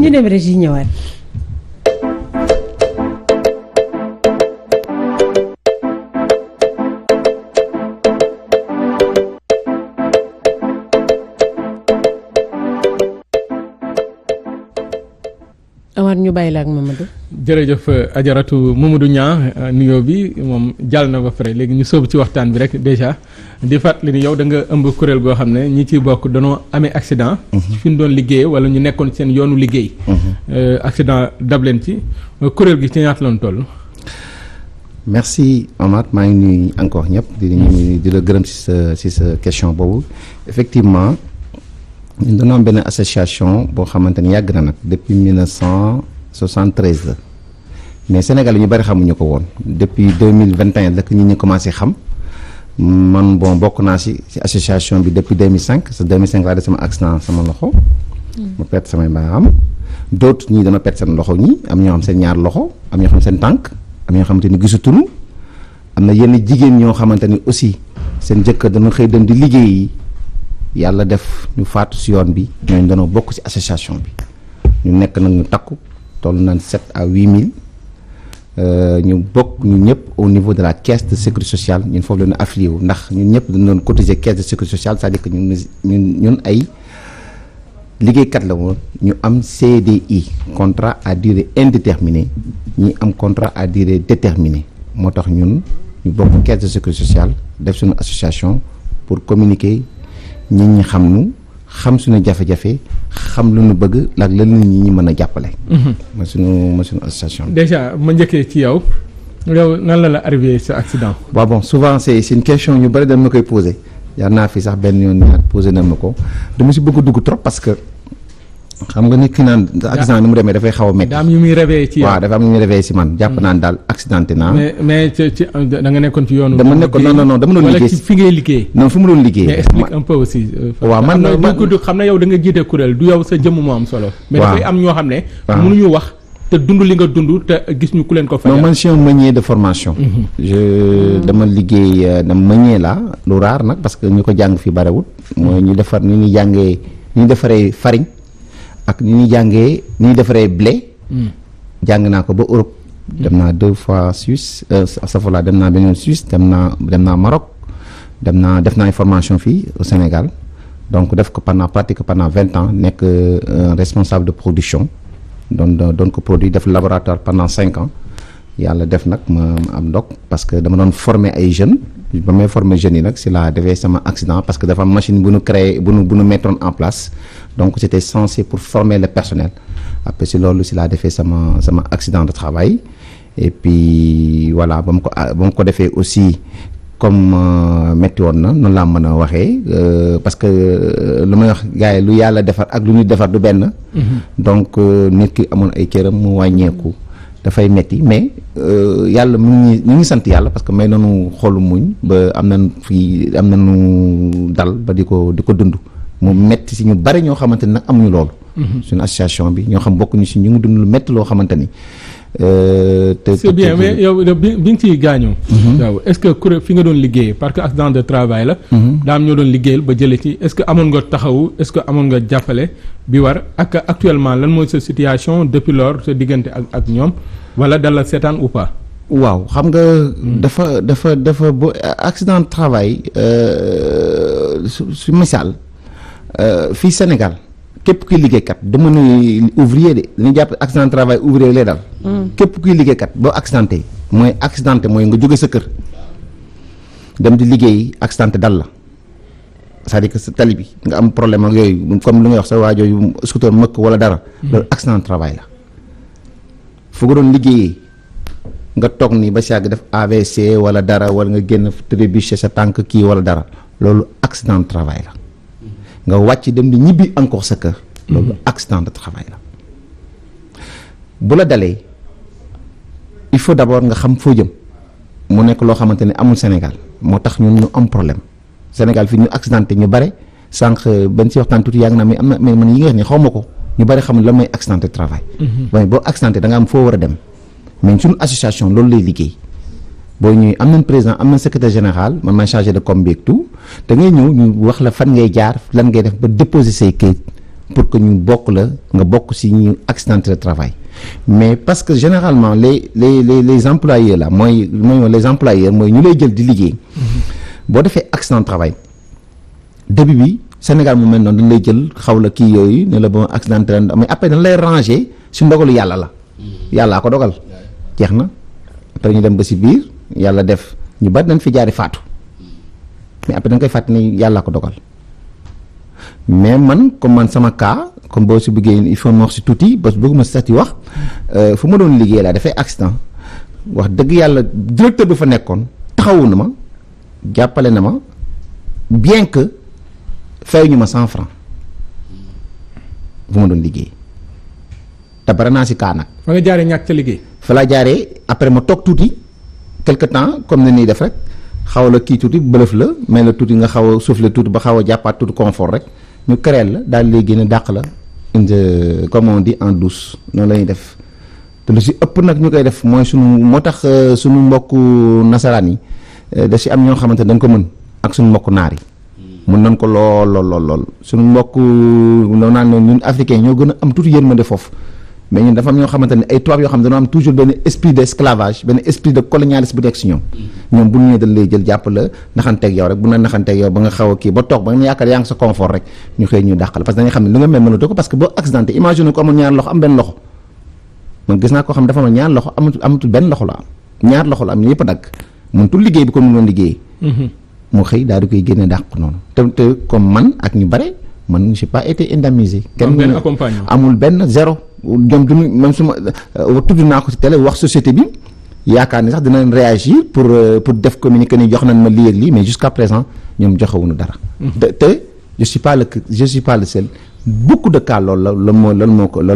ñu dem rek yi ñëwaat. Amar ñu bàyyi la ak Mamadou. jërëjëf ajaratu Mamadou Niang nuyoo bi moom jàll na ba pare léegi ñu sóobu ci waxtaan bi rek déjà di fàttali ni yow da nga ëmb kuréel goo xam ne ñi ciy bokk danoo amee accident. fi ñu doon liggéey wala ñu nekkoon seen yoonu liggéey. accident dab leen ci kuréel gi ci ñaata lañ toll. merci Omar maa ngi nuyu encore ñëpp di la gërëm ci sa question boobu effectivement ñun dañoo am benn association boo xamante ni yàgg na nag depuis 1973 la mais Sénégal ñu bari xamuñu ko woon depuis 2021 la que ñi commencé xam man bon bokk naa ci association bi depuis 2005 parce que 2005 laa def sama accident sama loxo. ma perte samay baaraam d'autres ñii dama perte seen loxo ñi am ñoo xam seen ñaar loxo am ñoo xam seen tànk. am ñoo xamante ni gisatuñu am na yenn jigéen ñoo xamante ni aussi seen jëkkër dana xëy dem di liggéey yi yàlla def ñu faatu ci yoon bi ñooñu danoo bokk ci association bi ñu nekk nag ñu takku toll nañ 7 à 8 mille ñu bokk ñu ñëpp au niveau de la caisse de sécurité sociale ñun foofu la ñu affilié wu ndax ñun ñëpp dañu doon cotiser caisse de sécurité sociale c'est-à-dire que ñun ay liggéeykat la woon ñu am CDI contrat à durée indéterminée ñi am contrat à durée déterminée moo tax ñun ñu bokk caisse de sécurité sociale def suñu association pour communiquer nit ñi xam suñu jafe-jafe xam lu ñu bëgg ak lan nit ñi mën a jàppale. ma suñu association bi. déjà ma njëkkee ci yow nan la arrivé sa accident. waaw bon souvent c'est une question ñu bari dañ ma koy poser. yaa naa fi sax benn yoon ñaar posé na ma ko dama si bëgg a dugg trop parce que xam nga nit ki naan accident ni mu demee dafay xaw a métti. daa am yu muy réveillé ci yow waaw dafa am yu muy réveillé si man jàpp naan daal accidenté naa. mais ci da nga nekkoon ci yoonu. dama nekkoon non dama doon liggéey wala ci fi ngay liggéey. non fi mu doon liggéey. mais explique un peu aussi. waaw man xam na yow da nga jiite kuréel du yow sa jëmm moo am solo. mais dafay am ñoo xam ne. mënuñu wax. te dund li nga dund te gis ñu ku leen ko fayal. non man je suis un meunier de formation. dama liggéey dama meunier la lu raar nag parce que ñu ko jàng fii barewul. mooy ñu defar ni ñuy jàngee ni ñu defaree farine ak ni ñuy jàngee ni ñuy defaree blé. jàng naa ko ba Europe. dem naa 2 fois Suisse safala dem naa beneen Suisse dem naa Maroc def naa formation fii au Sénégal donc def ko pratique pendant 20 ans nekk responsable de production. doon ko produit def laboratoire pendant 5 ans yàlla def nag ma am ndog parce que dama doon former ay jeunes ba may former jeunes yi nag si laa defee sama accident parce que dafa am machine bu nu créé bu nu mettoon en place donc c'était censé pour former le personnel après si loolu si laa defee sama accident de travail et puis voilà ba mu ko defee aussi comme métti woon na noonu laa mën a waxee parce que lu may wax gars yi lu yàlla defar ak lu ñu defar du benn. donc nit ki amoon ay cëram mu wàññeeku dafay métti mais yàlla ñu ngi sant yàlla parce que may nañu xolu muñ ba am nañu dal ba di ko dund mu métti si ñu bari ñoo xamante ni nag amuñu loolu. suñu association bi ñoo xam bokkuñu si ñu ngi dund lu métti loo xamante ni. c'est bien mais yow bi nga ciy gaañoo. waaw est-ce que kuréel fi nga doon liggéey parce que accident de travail la. daam ñoo doon liggéeyal ba jëlee ci est-ce que amoon nga taxawu est-ce que amoon nga jàppale bi war ak actuellement lan mooy sa situation depuis lors sa diggante ak ñoom wala dal la seetaan ou pas. waaw xam nga. dafa bo accident de travail su misaal fii Sénégal. képp kuy liggéeykat dama ne ouvrier de dañuy jàpp accident de travail ouvrier lay dal. képp kuy liggéeykat boo accidenté mooy nga jóge sa kër dem di liggéey accidenté dal la c'est-à-dire que sa tali bi nga am problème ak yooyu comme lu ngay wax sa waajoo yu scooter mëkk wala dara. loolu accident de travail la. fu nga doon liggéeyee nga toog ni ba si yàgg def AVC wala dara wala nga génn trébuché sa tànk kii wala dara loolu accident de travail la. nga wàcc dem di ñibbi encore sa kër. loolu accident de travail la. bu la dalee il faut d'abord nga xam foo jëm mu nekk loo xamante ne amul Sénégal moo tax ñun ñu am problème Sénégal fii ñu accidenté ñu bare sànq benn si waxtaan tuuti yaa ngi naa mais am na mais man yi nga wax ni xaw ma ko ñu bare xamul lan mooy accident de travail. waaye boo accidenté da nga am foo war a dem mais suñu association loolu lay liggéey. boo ñëwee am nañ président am nañ secrétaire général man maay chargé de com bi ak tout da ngay ñëw ñu wax la fan ngay jaar lan ngay def ba déposer say kayit pour que ñu bokk la nga bokk ci ñu accidenté de travail mais parce que généralement les employés là mooy les employeurs mooy ñu lay jël di liggéey boo defee accident de travail début bi Sénégal mu mel noonu dañ lay jël xaw la kii yooyu ne la bon accidenté mais après dañ lay ranger ci ndogalu yàlla la yàllaa ko dogal jeex na après ñu dem ba ci biir yàlla def ñu bari dañ fi jaari faatu mais après da nga koy fàtte ni yàllaa ko dogal mais man comme man sama cas comme boo ci bëggee il faut ma wax ci tuuti parce que bëgguma sax ci wax fu ma doon liggéey laa dafay accident wax dëgg yàlla directeur bi fa nekkoon taxawu na ma jàppale na ma bien que fayuñu ma 100 francs fu ma doon liggéey te bare naa ci cas nag. fa nga jaaree ñàkk ca liggéey. fa laa jaaree après ma toog tuuti quelque temps comme ni ñuy def rek xaw la kii tuuti bëlëf la mais la tuuti nga xaw a souffler tuuti ba xaw a jàppaat tuuti confort rek ñu créel la daal lay génne dàq la indi comme on dit en douce noonu la ñuy def te lu ci ëpp nag ñu koy def mooy moo tax sunu mbokku nasaraan yi da ci am ñoo xamante dañ ko mën ak sunu mbokku naar yi mën nañ ko lool sunu mbokku noo naan ñun africains ñoo gën a am tuuti yërmande foofu mais ñun dafa am ñoo xamante ne ay tubaab yoo xam ne dañoo am toujours benn esprit d' esclavage benn esprit de colonialisme bu nekk si ñoom ñoom bu ñu ñëwee dañ lay jël jàpp la naxanteeg yow rek bu na naxanteeg yow ba nga xaw a kii ba toog ba nga yaakaar yaa ngi sa confort rek ñu xëy ñu dàqal parce que dañuy xam ne lu nga mel mënatoo ko parce que boo accidenté imagine ko amul ñaar loxo am benn loxo man gis naa koo xam dafa am ñaar loxo amatul benn loxo la am ñaar loxo la am yëpp a dagg mënatul liggéey bi comme mu doon liggéey mu xëy daal di koy génne dàq noonu te comme man ak ñu bare man j'ai pas été indemnisé kenn amul benn zéro ñoom duñu même su ma tudd naa ko ci télé wax société bi yaakaar ni sax dinañ réagir pour def communiqué ni jox nañ ma lii ak lii mais jusqu'à présent ñoom joxewuñu dara te je suis pas le seul beaucoup de cas loolu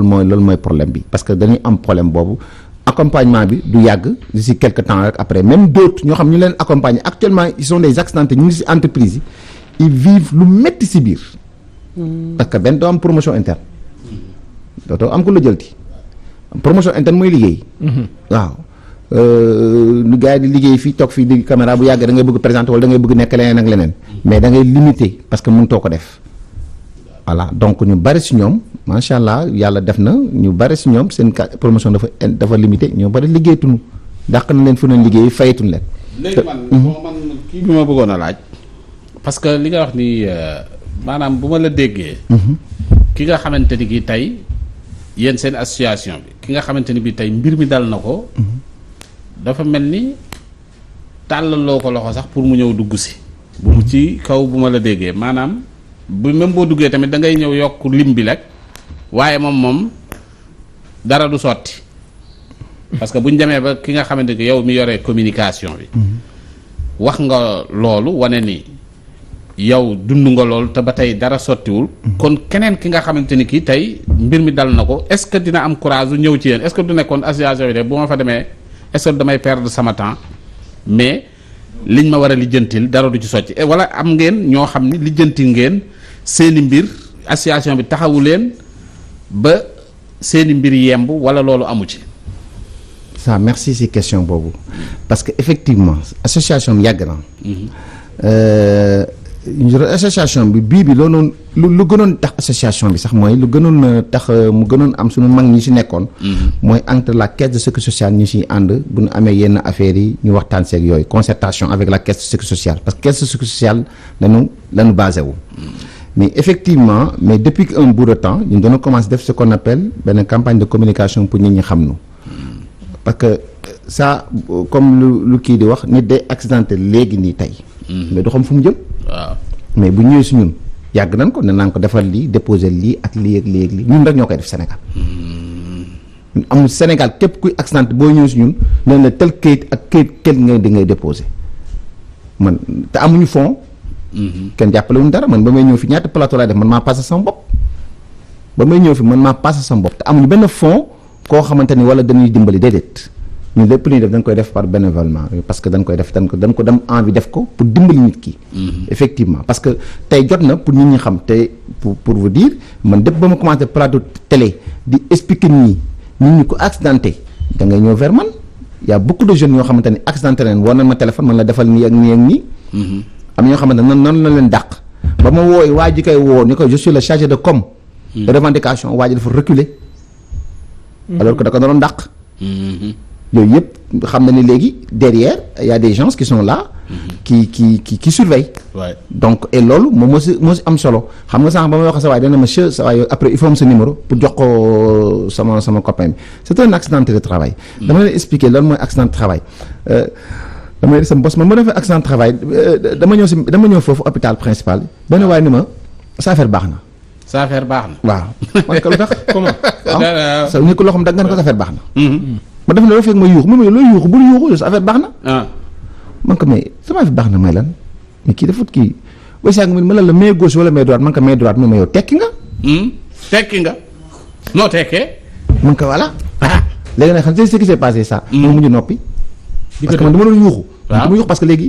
mooy problème bi parce que dañuy am problème boobu accompagnement bi du yàgg d'ici quelque temps rek après même d'autres ñoo xam ñu leen accompagner actuellement ils sont des accidentés ñu ngi ci entreprise yi ils vivent lu métti ci biir parce que benn doo am promotion interne dootoo am ko la jëlti promotion interne mooy liggéey waaw lu gars yi di liggéey fii toog fii di caméra bu yàgg da ngay bëgg présenter wala da ngay bëgg nekk leneen ak leneen mais da ngay limité parce que mënutoo ko def voilà donc ñu bari ci ñoom macha allah yàlla def na ñu bari ci ñoom seen promotion dafa limité ñoo bari liggéeytuñu dàq na leen fu leen liggéey fayatuñu leen. léegi man kii bi ma bëggoon a laaj parce que li nga wax ni maanaam bu ma la déggee. ki nga xamante ni ki tey yéen seen association bi ki nga xamante ni bi tey mbir mi dal na ko. dafa mel ni tàllaloo ko loxo sax pour mu ñëw dugg si. bu mu ci kaw bu ma la déggee maanaam bu même boo duggee tamit da ngay ñëw yokk lim bi rek waaye moom dara du sotti parce que bu ñu demee ba ki nga xamante ni yow mi yore communication bi. wax nga loolu wane ni yow dund nga loolu te ba tey dara sottiwul. kon keneen ki nga xamante ni kii tey mbir mi dal na ko est-ce que dina am courage du ñëw ci yéen est-ce que du nekkoon association bi de bu ma fa demee. est-ce que damay perdre sama temps mais liñ ma war a lijjantil dara du ci socc wala am ngeen ñoo xam ni lijjantil ngeen seeni mbir association bi taxawu leen ba seeni mbir yemb wala loolu amu ci. ça merci ci question boobu parce que effectivement association bi yàgg na. association bi loonoon lu gënoon tax association bi sax mooy lu gënoon tax mu gënoon am suñu mag ñi ci nekkoon. mooy entre la caisse de sécurité sociale ñu ciy ànd bu ñu amee yenn affaires yi ñu waxtaan seeg yooyu concertation avec la caisse de sécurité sociale parce que caisse de sécurité sociale lañu basé wu. mais effectivement mais depuis un bout de temps ñu doon commencé def ce qu'on appelle benn campagne de communication pour nit ñi xam nu parce que ça comme lu kii di wax nit day accidenté léegi nii tey. mais du xam fu mu jëm. waaw mais bu ñëwee si ñun yàgg nañ ko ne naan ko defal lii déposer lii ak lii ak lii ak lii ñun rek ñoo koy def Sénégal. amul Sénégal képp kuy accident boo ñëwee si ñun nee na tel kayit ak kayit ngay déposer man te amuñu fond. kenn jàppale wuñ dara man ba may ñëw fi ñaata plateau laay def man maa passé sama bopp. ba may ñëw fi man maa passé sama bopp te amuñu benn fond koo xamante ni wala dañuy dimbali déedéet. ñun lépp lu ñuy def dañ koy def par bénévolement parce que dañ koy def dañ ko dem envie def ko pour dimbali nit ki. effectivement parce que tey jot na pour nit ñi xam te pour vous dire man dépp ba ma commencé plateau télé di expliquer nit ñi ko accidenté da ngay ñëw vers man y a beaucoup de jeunes yoo xamante ne accidenté leen woo nañ ma téléphone man la defal nii ak nii ak nii. am ñoo xamante ne noonu la leen dàq ba ma wooy waa ji koy woo ni ko je suis le chargé de com revendication waa ji dafa reculer. alors que da ko doon dàq. yooyu yëpp xam na ni léegi derrière il y a des gens qui sont là. qui surveillent. Ouais. donc et loolu moom moo si am solo xam nga sànq ba may wax sa waay dana ma sa waay après il faut am sa numéro pour jox ko sama copain bi c'est un accident de travail. dama leen expliquer lan mooy accident de travail. dama leen sama bos man ma defee accident de travail dama ñëw foofu hôpital principal benn waay ni ma sa affaire baax na. sa affaire baax na. waaw man ko lu tax. comment. waaw sa ni ko loo xam dag nga ne ko sa affaire baax na. ma def ne loo fekk ma yuux mu ne looy yuuxu bul yuuxu sa affaire baax na. man ko mais sama affaire baax na may lan mais kii dafa kii booy saa nga ma lan la main gauche wala main droite man ko main droite mu ma yow tekki nga. tekki nga noo tekkee. man ko voilà. léegi nag xam nga ce qui s'est passé ça. moom mujj noppi. parce que man dama doon yuuxu. waaw dama yuuxu parce que léegi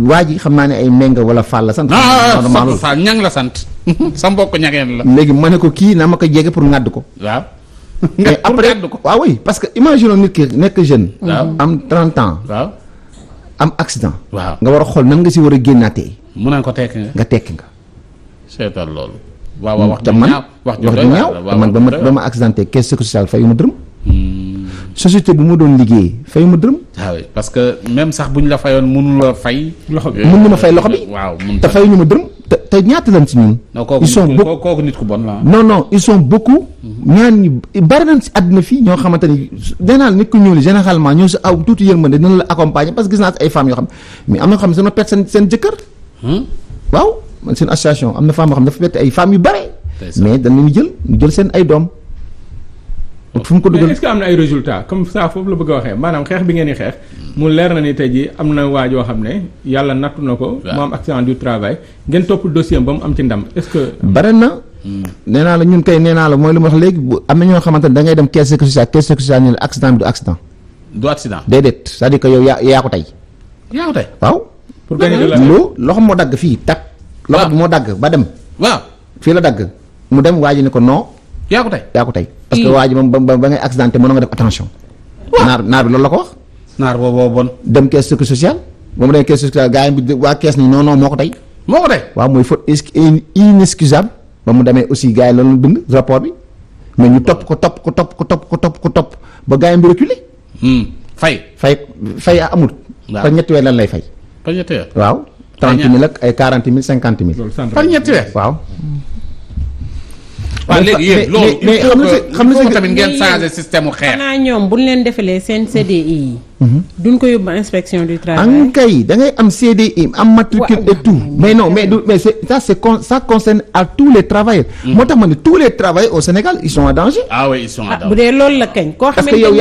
waa ji xam naa ne ay ménga wala Fall la sant. sant Fall ñang la sant. sa mbokk ñageen la. léegi ma ne ko kii naa ma ko jege pour ŋàdd ko. waaw. mais après waaw oui parce que imagine nit ki nekk jeune. waaw am 30 ans. waaw. am accident. waaw nga war a xool nan nga si war a génnaatee. mu naan ko tekki nga. nga tekki nga. seetal loolu. waaw wax te ju man ñaaw wax ju ñaaw te man ba ma accidenté caisse sociale fayu ma dërëm. société bu ma doon liggéey fayu ma dërëm. waaw parce que même sax bu ñu la fayoon mënu la fay. loxo bi mën na ma fay loxo bi. waaw mun te fayu ñu ma dërëm te ñaata lan si ñun. ils sont beaucoup kooku nit ku bon la. non ils sont beaucoup. ñaan ñu bari nañ si àdduna fii ñoo xamante ni nee naa la nit ku ñuul généralement ñoo si aw tuuti yërmande dina la accompagner parce que gis naa si ay femmes yoo xam mais am na xam ne dañoo perte seen jëkkër. waaw man seen association am na femme yoo xam ne dafa perte ay femmes yu bare. mais dañ leen ñu jël seen ay doom. fu mu ko dugal mais est-ce que am na ay résultats comme ça foofu la bëgg a waxee maanaam xeex bi ngeen di xeex mu leer na ni tey jii am na waajoo xam ne yàlla nattu na ko. mu am accident du travail ngeen topp dossier ba mu am ci ndam est-ce que. bare na. nee naa la ñun kay nee naa la mooy lu ma wax léegi am na ñoo xamante ne da ngay dem caisse sociale ñu ne accident bi du accident. du accident. déedéet c'est-à-dire que yow yaa ko tey. yaa ko tey. waaw. pour gagner de la loxo moo dagg fii tak. loxo bi moo dagg ba dem. waaw fii la dagg mu dem waa ji ne ko non. yaa ko tey. yaa ko tey parce que waa ji moom ba ngay accidenté mënoo nga def attention. naar bi loolu la ko wax. naar boobu bon. dem caisse sociale ba mu demee caisse sociale gars yi waa caisse ni non moo ko tey. moo ko tey. waaw mooy faute inexcusable ba mu demee aussi gars yi loolu bind rapport bi mais ñu topp ko ba gars yi bi reculé. fay amul. waaw par ñetti weer lan lay fay. par ñetti weer. waaw 30 000 ak ay 40 000 50 000. par ñetti weer. waaw. waaw léegi yéen loolu mais xam nga tamit ngeen changer système mu xeex. xanaa ñoom bu ñu leen defalee seen CDI yi. duñ ko yóbbu inspection du travail. en kay da ngay am CDI am matricule et tout. mais non mais ça concerne à tous les travailleurs. moo tax ma ne tous les travailleurs au Sénégal ils sont en danger. ah oui ils sont en danger. bu dee loolu la kañ. koo parce xamante que yow ni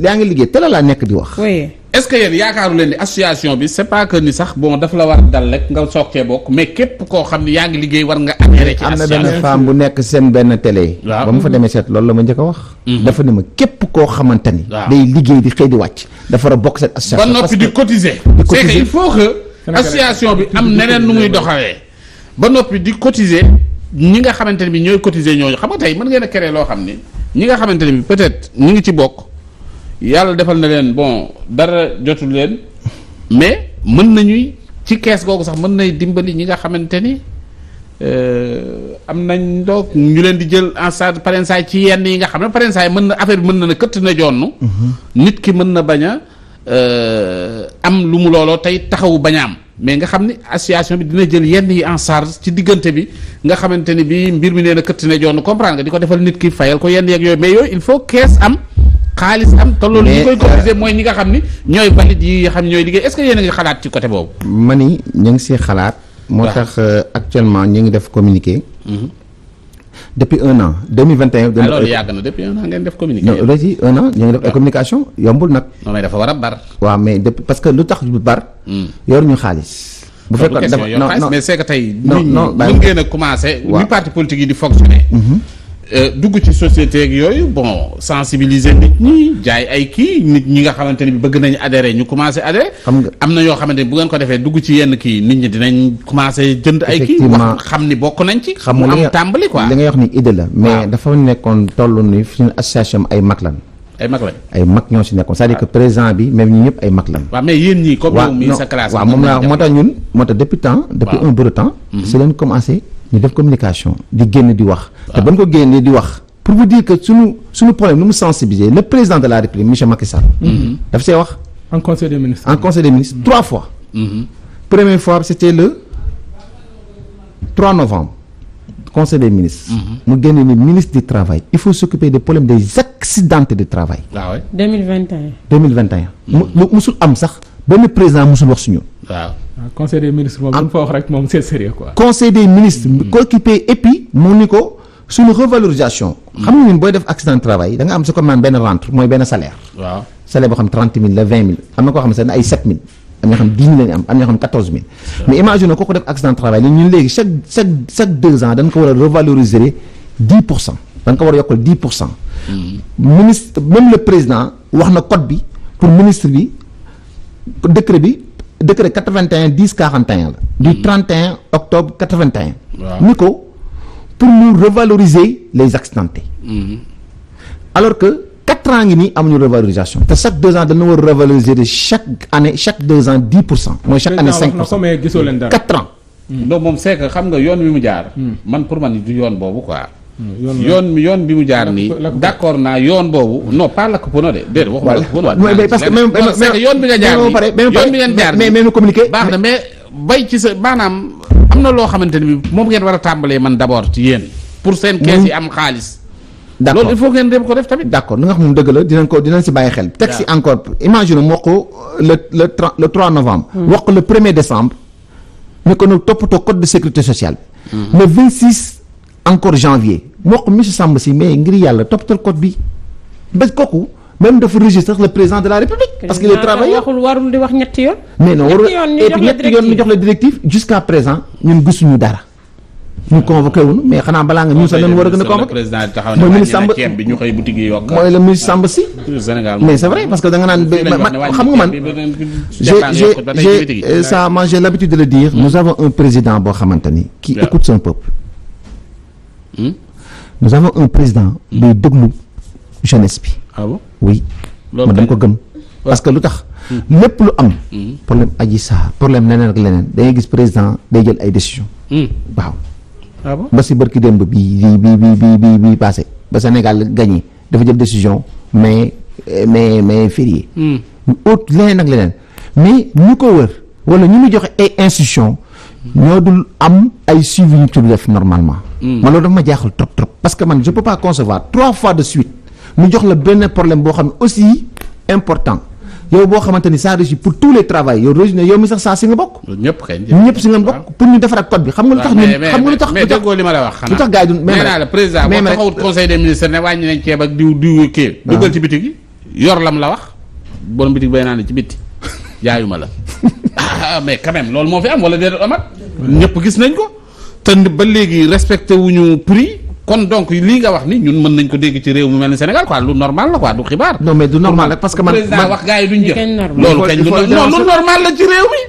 yaa ngi liggéey te la nekk di wax. oui. est-ce que yéen yaakaaru leen ni association bi c'est pas que ni sax bon dafa la war dal rek nga soog cee bokk mais képp koo xam ne yaa ngi liggéey war nga adhéré ci am na association benn femme bu nekk seen benn télé. waaw ba mu fa demee seet loolu la ma njëkk a wax. dafa ne ma képp koo xamante ni. waaw day liggéey di xëy di wàcc. dafa war a bokk seen association. ba noppi di cotiser. c'est que il faut que association bi am neneen nu muy doxawee. ba noppi di cotiser ñi nga xamante ne bi ñooy cotiser ñooñu xam nga tey mën ngeen a créer loo xam ni ñi nga xamante ne bi peut-être ñu ngi ci bokk yàlla defal na leen bon dara jotul leen mais mën nañuy ci kees googu sax mën nay dimbali ñi nga xamante ni am nañ doog ñu leen di jël en charge parensaay ci yenn yi nga xam ne parensaay mën na affaire bi mën na ne këtt na jonn nit ki mën na bañ a am lu mu looloo tey taxawu bañ a am mais nga xam ni association bi dina jël yenn yi en charge ci diggante bi nga xamante ni bi mbir mi nee na këtt na jonn comprendre nga di ko defal nit ki fayal ko yenn yeeg yooyu mais yooyu il faut kees am xaalis am te loolu ñi koy cotiser mooy ñi nga xam ni ñooy valide yi xam ñooy liggéey est-ce que yéen a ngi xalaat ci côté boobu. ma ni ñu ngi si xalaat. moo tax actuellement ñu ngi def communiqué. depuis 1 an 2021. alors yàgg na depuis 1 an ngeen def communiqué. non léegi 1 an ñu ngi def ay communication yombul nag. non mais dafa war a bar. waaw mais depuis parce que lu tax bu bar. yor ñu xaalis. bu fekkoon dafa non mais c'est que tey. non mën ngeen a commencé. waaw ni parti politique yi di fonctionner. dugg ci société ak yooyu bon sensibiliser nit ñi jaay ay kii nit ñi nga xamante ni bi bëgg nañu adhérer ñu commencé adhérer. xam nga am na yoo xamante ni bu ngeen ko defee dugg ci yenn kii nit ñi dinañ commencé jënd ay kii. wax xam ni bokk nañ ci. xam mu nga am tàmbali quoi. li nga wax ni idée la. mais dafa nekkoon tollu ni suñu association ay mag lan. ay mag lañ. ay mag ñoo si nekkoon c'est-à-dire que président bi même ñi ñëpp ay mag lan. waaw mais yéen ñii comme yow mii sa classe. waaw moom la moo tax ñun moo tax depuis temps. depuis un bout de temps. si leen commencé ñu def communication di génn di wax. te ba ñu ko génnee di wax pour vous dire que suñu problème nu mu sensibiliser le président de la République monsieur Macky Sall. daf see wax. en conseil des ministres. en conseil des ministres 3 fois. Première fois c'était le 3 novembre. conseil des ministres. mu génne ni ministre du travail il faut s'occuper des problèmes des accidentés de travail. waaw 2021. mu musul am sax benn président musul wax suñu. waaw. conseil des ministres moom bu ñu fa wax rek moom c'est sérieux quoi. conseil des ministres. occupé et puis mu ni ko suñu revalorisation. xam nga ñun booy def accident de travail da nga am ce qu'on appelle benn rente mooy benn salaire. waaw salaire boo xam 30 000 la 20 000 am na koo xam ne ay 7 000. am na ñoo xam 10 000 la ñu am ñoo xam 14 000 mais imagine kooku def accident de travail ñun léegi chaque 2 ans dañ ko war a revaloriser 10%. dañ ko war a yokkal 10%. ministre même le président wax na code bi pour ministre bi décret 81 10 41 la. du 31 octobre 81. waaw ni ko pour ñu revaloriser les accidentés. alors que 4 ans ngi nii amuñu revalorisation te chaque 2 ans dañu war a revaloriser chaque année chaque 2 ans 10%. mooy chaque année 5%. mais gisoo leen dara 4 ans. non moom c'est que xam nga yoon bi mu jaar. man pour man du yoon boobu quoi. yoon bi mu jaar nii. d'accord naa yoon boobu. non pas lakk pono de déedéet waxuma lakk pono. mais parce que même c'est que yoon bi nga jaar nii yoon bi ngeen jaar nii mais nu communiqué. baax na mais bay ci sa maanaam am na loo xamante ni bi moom ngeen war a tàmbalee man d'abord ci yéen. pour seen kees yi am xaalis. d'accord loolu il faut ngeen dem ko def tamit. d'accord li nga xam moom dëgg la dinañ si bàyyi xel. teg si encore imagine mu wax ko le 3 novembre. wax ko le 1er décembre. ne ko nag toppatoo code de sécurité sociale bi. le 26 encore janvier. mu wax ko monsieur Samba si mais ngir yàlla toppatoo code bi ba kooku même dafa registre le président de la République. parce que les travailleurs warul di wax ñetti yoon. mais non warul et puis ñetti yoon ñu jox la directive jusqu'à présent ñun gisuñu dara. ñu convoqué wuñu mais xanaa balaa nga ñun sax lañu war a gën a convoqué. président taxaw na wàññi na ceeb bi ñu xëy boutique yi yokk. mooy le ministre Samba si. Sénégal mais c'est vrai parce que da nga naan xam nga man. j'ai ça moi j'ai l'habitude de le dire. nous avons un président boo xamante ni. qui écoute son peuple. nous avons un président. buy déglu jeunesse bi. ah bon oui. ma dama ko gëm. parce que lu tax. lépp lu am. problème Adji Sarr problème leneen ak leneen da ngay gis président day jël ay décisions. waaw. ah bon ba si bërki démb bi passé ba Sénégal gagné dafa jël décision mais férié. autre leneen ak leneen mais ñu ko wër wala ñu mu joxe ay institutions ñoo dul am ay suivi ñu ci def normalement. man loolu dafa ma jaaxal trop parce que man je peux pas concevoir 3 fois de suite mu jox la benn problème boo xam ne aussi important. yow boo xamante ni ça régit pour tous les travails yow mi sax saa si nga bokk. ñëpp kay ñëpp si nga bokk pour ñu defaraat code bi xam nga lu tax. xam nga lu tax mais déggoo li ma la wax xanaa. lu tax gars yi du nee naa la président boo taxawut conseil des ministres ne wàññi nañ ceeb ak diw kii. duggal ci bitig yi yor lam la wax borom bitig bay naa ne ci bitti jaayuma la mais quand même loolu moo fi am wala déedéet amat. ñëpp gis nañ ko te ba léegi respecté wuñu prix. kon donc lii nga wax ni ñun mën nañ ko dégg ci réew mu mel ni Sénégal quoi lu normal la quoi du xibaar. non mais du normal rek parce que man président wax gars yi duñ jël. loolu kañ lu normal la ci réew mi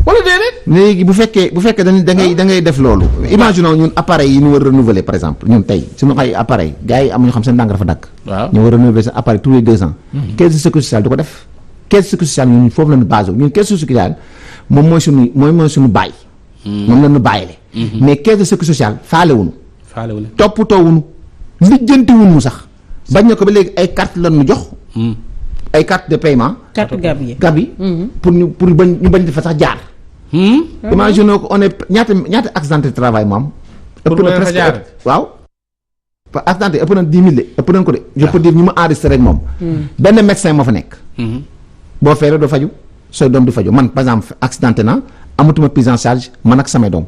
wala déedéet. léegi bu fekkee da ngay def loolu. imaginons ñun appareil yi ñu war a renouveler par exemple ñun tey suñu ay appareil gars yi amuñu xam seen ndànk dafa dàkk. waaw ñu war a renouveler seen appareil tous les 2 ans. caisse de sécurité sociale du ko def. caisse de sécurité sociale ñun foofu la ñu basé ñun caisse de sécurité sociale moom mooy suñu baay. moom la ñu bàyyile. mais caisse de sécurité sociale faale wuñu toppatoo wuñu lijjanti wuñu sax bañ na ko ba léegi ay carte la ñu jox. ay carte de paiement. carte gab yi pour ñu bañ di fa sax jaar. imagine ko on est ñaata accidenté de travail moom. ëpp na presque waaw. accidenté ëpp na 10 000 de ëpp nañ ko de. je peux dire ñu ma enregistré rek moom. benn médecin moo fa nekk. boo feeree doo faju sooy doom di faju man par exemple accidenté na amatuma prise en charge man ak samay doom.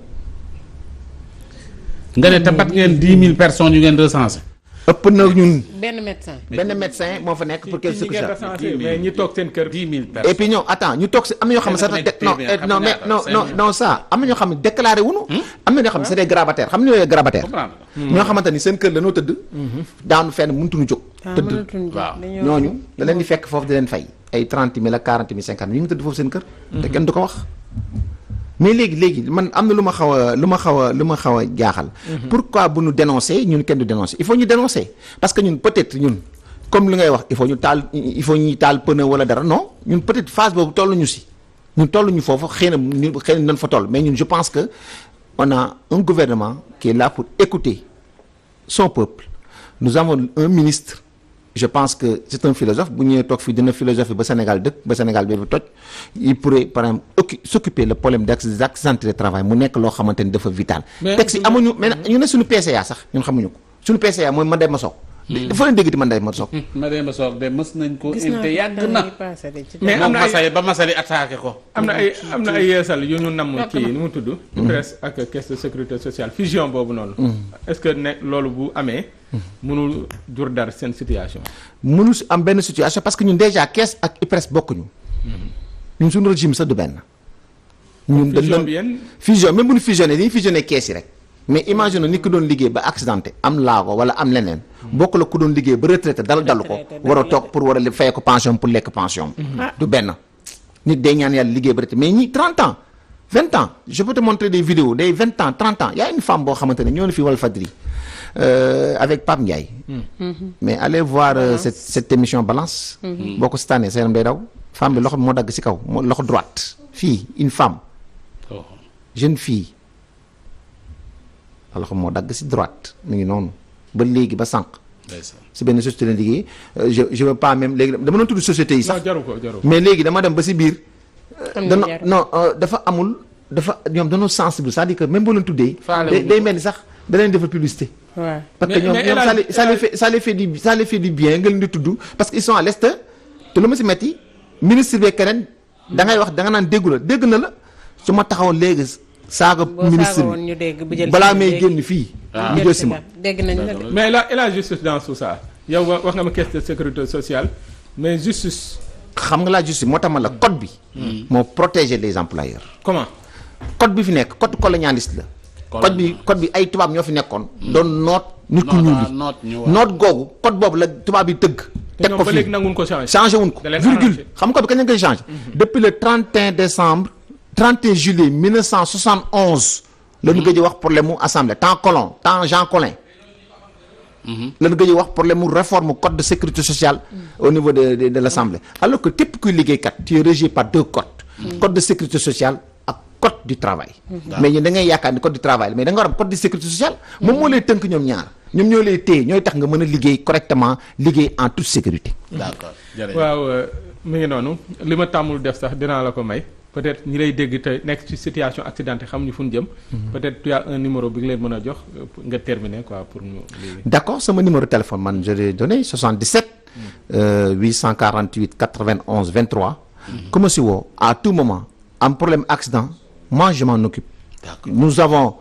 nga ne te bat ngeen 10 000 personnes yu ngeen recensé. ëpp na ñun. benn médecin moo fa nekk pour quelque chose. mais ñi toog seen kër 10 000 personnes. et puis ñoom attends ñu toog si am na ñoo xam ne sax non ça am na ñoo xam ne déclaré wuñu. am na ñoo xam ne c'est des grabataires xam nga ñooy grabataire. ñoo xamante ni seen kër la noo tëdd. daanu fenn mënutuñu jóg. tëdd waaw ñooñu da leen di fekk foofu di leen fay ay 30 000 ak 40 000 50 000 ñu ngi tëdd foofu seen kër. te kenn du ko wax. mais léegi man am na lu ma xaw a jaaxal. pourquoi bu ñu dénoncer ñun kenn du dénoncer il faut ñu dénoncer parce que ñun peut-être ñun comme li ngay wax il faut ñuy taal pneu wala dara non ñun peut-être phase boobu tolluñu si ñun tolluñu foofu xëy na nañ fa toll mais ñun je pense que on a un gouvernement qui est là pour écouter son peuple. Nous avons un ministre, je pense que c'est un philosophe, bu ñëwee toog fii dina philosophie ba Sénégal dëkk ba Sénégal bi toj, il pourrait par exemple s'occuper le problème d'accident de travail mu nekk loo xamante ni dafa vital. texte yi amuñu mais ñu ne suñu PCA sax ñun xamuñu ko suñu PCA mooy Mademba Sock. dafa leen dégg di Mademba Sock. Mademba Sock de mës nañ ko invité yàgg na. mais am na ay ba Massaly attaqué ko. am na ay yeesal yu ñu namm kii nu mu tudd. presse ak caisse de sécurité sociale fusion boobu noonu. est-ce que ne loolu bu amee. mënul jur dara seen situation. mënul am benn situation parce que ñun déjà caisse ak IPRES bokkuñu. ñun suñu régime sax du benn. ñun dañ doon fusion même bu ñu fusionné dañuy fusionné caisse yi rek. mais imagine ni ku doon liggéey ba accidenté am laago wala am leneen. bokk la ku doon liggéey ba retraité dara dalu ko. war a toog pour war a fay ko pension pour lekk pension. du benn. nit day ñaan yàlla liggéey ba retraité mais ñi 30 ans 20 ans je peux te montrer des vidéos des 20 ans 30 ans y a une femme boo xamante ne ñoo na fi Walfadjri avec Pape Ndiaye. mais allez voir cette émission Balance. boo ko seetaanee sa yaram day daw. femme bi loxo bi moo dagg ci kaw moo loxo droite. fii une femme. jeune fille. loxo moo dagg ci droite mu ngi noonu ba léegi ba sànq. ci benn société la liggéey je veux pas même léegi dama doon tudd société yi sax. jaru ko mais léegi dama dem ba ci biir. dafa amul dafa ñoom dañoo sensible c'est-à-dire que même boo leen tuddee. day mel ni sax da leen defal publicité. waaw parce que ñoom ça les fait du bien nga leen di tudd parce que ils sont à l'est te lu ma ci metti ministre bi keneen da ngay wax da nga naan dégg na la su ma taxawoon léegi saaga ministre bi balaa may génn fii. ñu jël si ma dégg nañ la mais là et la justice dans tout ça yow wax nga ma caisse de sécurité sociale mais justice. xam nga la justice moo tax ma la code bi. moo protéger les employeurs. comment. code bi fi nekk code colonialiste la. code bi ay tubaab ñoo fi nekkoon. doon noot nit ku ñuul yi noot googu code boobu la tubaab yi tëgg. teg ko fii changé wuñ ko virgule xam nga code bi kañ lañ koy changé. depuis le 31 juillet 1971. la ñu gëj a wax problème mu assemblée temps Jean Collin. la ñu gëj a wax problème mu réforme code de sécurité sociale. au niveau de l'assemblée. alors que képp kuy liggéeykat tu es régi par deux codes. code de sécurité sociale. code du travail. mais yéen da ngay yaakaar ni code du travail mais da nga war a code de sécurité sociale. moom moo lay tënk ñoom ñaar ñoom ñoo lay téye ñooy tax nga mën a liggéey correctement liggéey en toute sécurité. d'accord jërëjëf waaw mi ngi noonu li ma tàmmul def sax dinaa la ko may peut-être ñi lay dégg te nekk ci situation accidentée xamuñu fu ñu jëm. peut-être tu as un numéro bi nga leen mën a jox nga terminer quoi pour ñu. d'accord sama numéro téléphone man je l'ai donné 77. 848 91 23. ku ma si woo à tout moment am problème accident. moi je m'en occupe. D'accord. Nous avons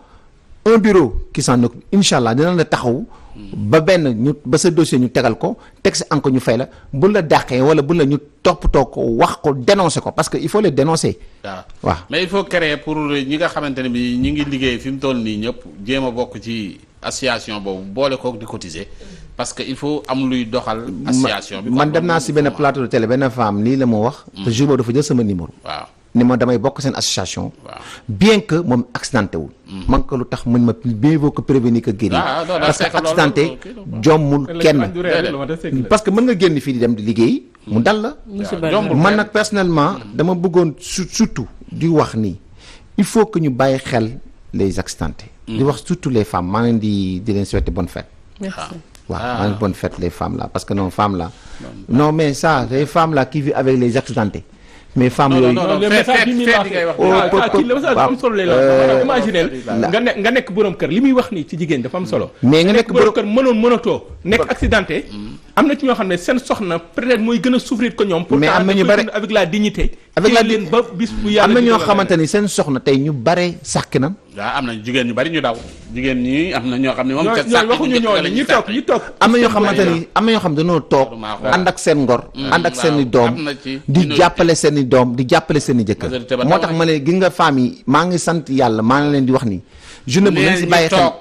un bureau qui s'en occupe inchallah dina la taxaw ba benn ñu ba sa dossier ñu tegal ko teg si encore ñu fay la bu la dàqee wala bu la ñu toppatoo ko wax ko dénoncer ko parce que il faut les dénoncer. waaw mais il faut créer pour ñi nga xamante ne bi ñi ngi liggéey fi mu toll nii ñëpp jéem a bokk ci association boobu boole kook di cotiser parce que il faut am luy doxal. association bi man dem naa si benn plateau de télé benn femme lii la mu wax. te jour boobu dafa jël sama numéro. waaw. ni ma damay bokk seen association. waaw. bien que moom accidenté wul. man ko lu tax mën ma bien vaut que prévenir que guérir. parce que accidenté jommul kenn. parce que mën nga génn fii di dem di liggéey. mu dal la. man nag personnellement dama bëggoon surtout di wax ni il faut que ñu bàyyi xel les accidentés. di wax surtout les femmes maa ngi di leen souhaiter bonne fête. merci. waaw maa ngi bonne fête les femmes là parce que non femmes là. non mais ça les femmes là qui vivent avec les accidentés. mais femmes yooyu nga nekk borom kër li muy wax nii ci jigéen dafa am solo. mais nga nekk borom kër mënatoo nekk accidenté. am na ci ñoo xam ne seen soxna peut-être mooy gën a souffrir que ñoom. mais am na ñu bare avec la dignité. avec la leen ba bis bu yàlla am na ñoo xamante ni seen soxna tey ñu bare sàkk na. waaw am na jigéen ñu bari ñu daw. jigéen ñi am na ñoo xam ne moom. waxuñu ñooñu ñi toog. am na ñoo xamante ni am na ñoo xam ne dañoo toog. ànd ak seen ngor. ànd ak seen i doom di jàppale seen i doom di jàppale seen i jëkkër. moo tax ma ne gi nga femmes yi maa ngi sant yàlla maa ngi leen di wax ni. journée bu leen si bàyyi xel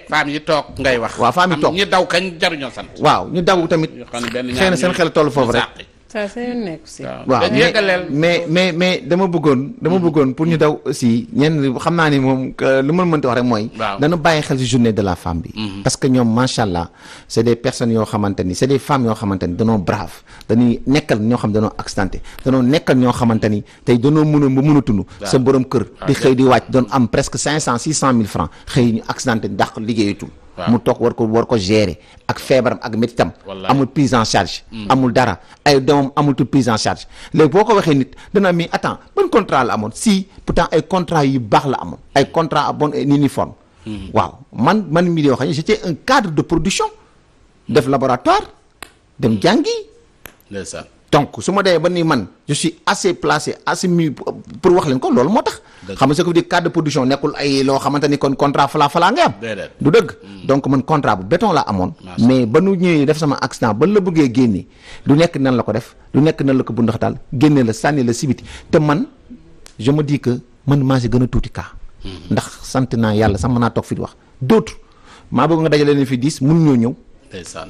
femmes yi toog ngay wax. waaw femmes yi toog ñi daw kañ jaruñoo sant. waaw ñu daw tamit xëy na seen xel toll foofu rek. ça c'est un ex. waaw mais dama bëggoon pour ñu daw aussi ñenn xam naa ni moom lu ma mënti wax rek mooy. dana bàyyi xel ci journée de la femme bi. parce que ñoom macha allah c'est des personnes yoo xamante ni c'est des femmes yoo xamante ni danoo brave dañuy nekkal ñoo xam danoo accidenté danoo nekkal ñoo xamante ni tey danoo mën a tund sa borom kër di xëy di wàcc doon am presque 500-600 000 francs xëy ñu accidenté dàq liggéeyatul. mu toog war ko gérer ak feebaram ak métitam amul prise en charge amul dara ay doomam amul toute prise en charge léegi boo ko waxee nit dana mi attends ban contrat la amoon si pourtant ay contrat yu baax la amoon ay contrat à bon uniforme waaw man mii di wax j'étais un cadre de production def laboratoire dem jàngi donc su ma demee ba ni man je suis assez placé assez mieux pour wax leen ko loolu moo tax xam nga ce que veut dire cadre de production nekkul ay loo xamante ni kon contrat falaa ngay am du dëgg donc man contrat bu béton la amoon mais ba nu ñëwee def sama accident ba la bëggee génne du nekk nan la ko def du nekk nan la ko bundaxataal génne la sànni la sibiti te man je me dis que man maa si gën a tuuti cas ndax sant naa yàlla sax mën naa toog fi di wax d'autres maa bëgg nga dajale leen fi 10 mun ñoo ñëw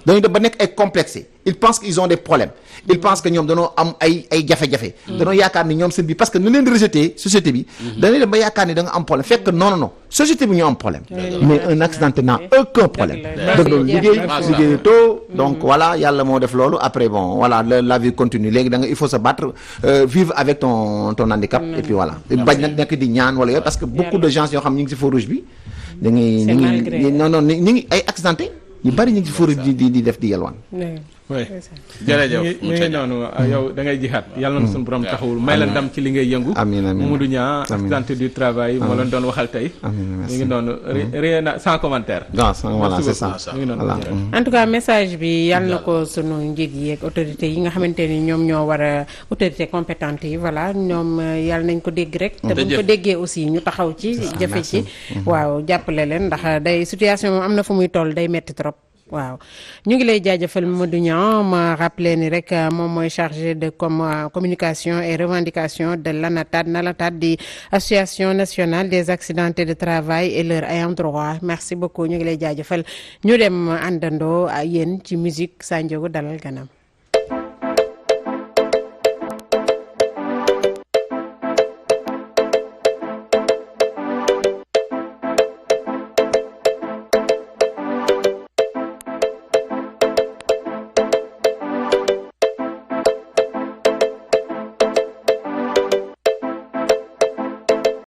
dañu dem ba nekk ay complexé ils pensent qu'ils ont des problèmes ils pensent que ñoom dañoo am ay jafe-jafe dañoo yaakaar ni ñoom seen bi parce que nu leen di rejeté société bi dañuy dem ba yaakaar ni da nga am problème fekk non société bi ñoo am problème mais un accidenté n'a aucun problème dëgg loolu liggéey tôt donc voilà yàlla moo def loolu après bon voilà la vie continue léegi da nga il faut se battre vivre avec ton handicap et puis voilà bañ nag nekk di ñaan wala yooyu parce que beaucoup de gens yoo xam ñu ngi si feu rouge bi da ngay ñi ngi ay accidenté ñu bari ñu ngi ci fóorut di def di yalwaan. oui jërëjëf mi ngi noonu yow da ngay jihaat yàlla na suñu borom taxawul may la ndam ci li ngay yëngu. amiin amiin Mamadou Niang accidenté du travail moo leen doon waxal tey. mi ngi noonu rien sans commentaire. non voilà c'est ça voilà. en tout cas message bi yàlla na ko sunu njiit yi ak autorités yi nga xamante ni ñoom ñoo war a autorités compétentes yi voilà ñoom yàlla nañ ko dégg rek. te buñ ko déggee aussi ñu taxaw ci jafe ci. waaw jàppale leen ndax day situation moom am na fu muy toll day metti trop. waaw ñu ngi lay jaajëfal Mamadou Niang ma rappelé ni rek moom mooy chargé de communication et revendication de l'ANATAD di association nationale des accidentés de travail et leurs ayants droit merci beaucoup ñu ngi lay jaajëfal ñu dem àndandoo yéen ci musique Sanjogu dalal ganam